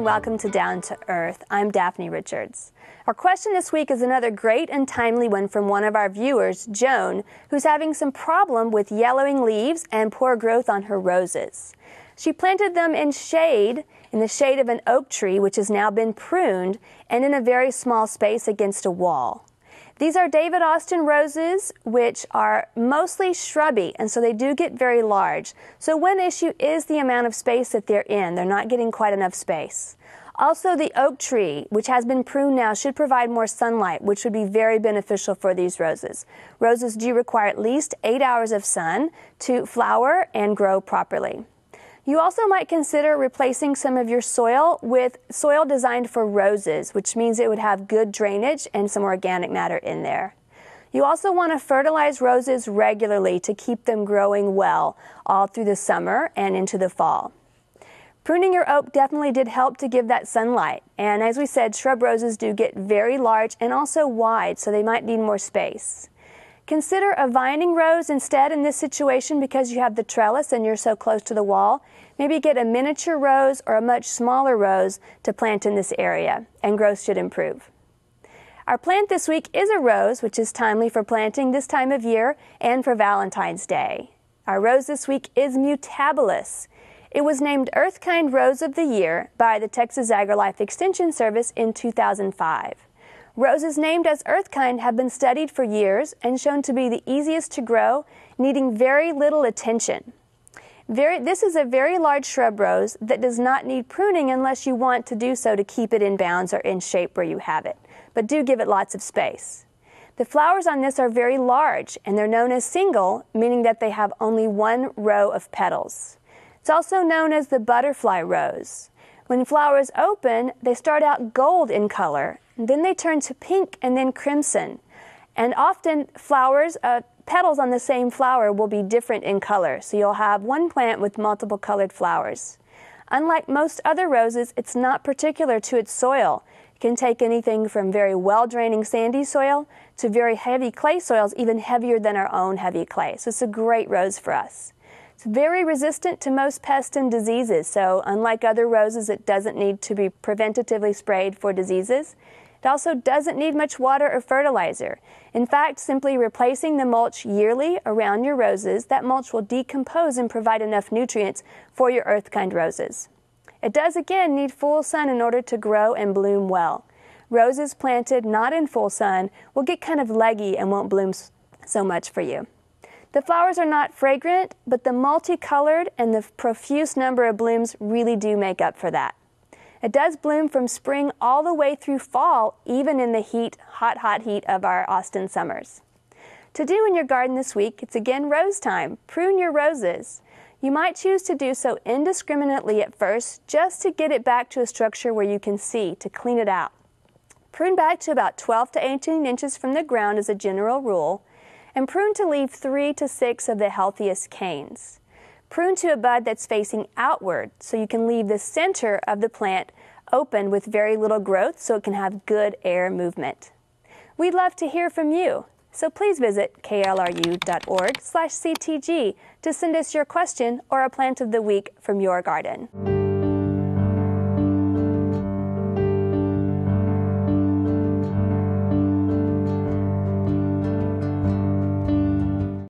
welcome to Down to Earth. I'm Daphne Richards. Our question this week is another great and timely one from one of our viewers, Joan, who's having some problem with yellowing leaves and poor growth on her roses. She planted them in the shade of an oak tree, which has now been pruned, and in a very small space against a wall. These are David Austin roses, which are mostly shrubby, and so they do get very large. So one issue is the amount of space that they're in. They're not getting quite enough space. Also, the oak tree, which has been pruned now, should provide more sunlight, which would be very beneficial for these roses. Roses do require at least 8 hours of sun to flower and grow properly. You also might consider replacing some of your soil with soil designed for roses, which means it would have good drainage and some organic matter in there. You also want to fertilize roses regularly to keep them growing well all through the summer and into the fall. Pruning your oak definitely did help to give that sunlight, and as we said, shrub roses do get very large and also wide, so they might need more space. Consider a vining rose instead in this situation because you have the trellis and you're so close to the wall. Maybe get a miniature rose or a much smaller rose to plant in this area, and growth should improve. Our plant this week is a rose, which is timely for planting this time of year and for Valentine's Day. Our rose this week is Mutabilis. It was named Earthkind Rose of the Year by the Texas AgriLife Extension Service in 2005. Roses named as Earthkind have been studied for years and shown to be the easiest to grow, needing very little attention. This is a very large shrub rose that does not need pruning unless you want to do so to keep it in bounds or in shape where you have it, but do give it lots of space. The flowers on this are very large, and they're known as single, meaning that they have only one row of petals. It's also known as the butterfly rose. When flowers open, they start out gold in color, and then they turn to pink and then crimson. And often petals on the same flower will be different in color, so you'll have one plant with multiple colored flowers. Unlike most other roses, it's not particular to its soil. It can take anything from very well-draining sandy soil to very heavy clay soils, even heavier than our own heavy clay. So it's a great rose for us. It's very resistant to most pests and diseases, so unlike other roses, it doesn't need to be preventatively sprayed for diseases. It also doesn't need much water or fertilizer. In fact, simply replacing the mulch yearly around your roses, that mulch will decompose and provide enough nutrients for your Earthkind roses. It does, again, need full sun in order to grow and bloom well. Roses planted not in full sun will get kind of leggy and won't bloom so much for you. The flowers are not fragrant, but the multicolored and the profuse number of blooms really do make up for that. It does bloom from spring all the way through fall, even in the hot heat of our Austin summers. To do in your garden this week, it's again rose time. Prune your roses. You might choose to do so indiscriminately at first, just to get it back to a structure where you can see, to clean it out. Prune back to about 12 to 18 inches from the ground as a general rule, and prune to leave 3 to 6 of the healthiest canes. Prune to a bud that's facing outward, so you can leave the center of the plant open with very little growth so it can have good air movement. We'd love to hear from you, so please visit klru.org/ctg to send us your question or a plant of the week from your garden.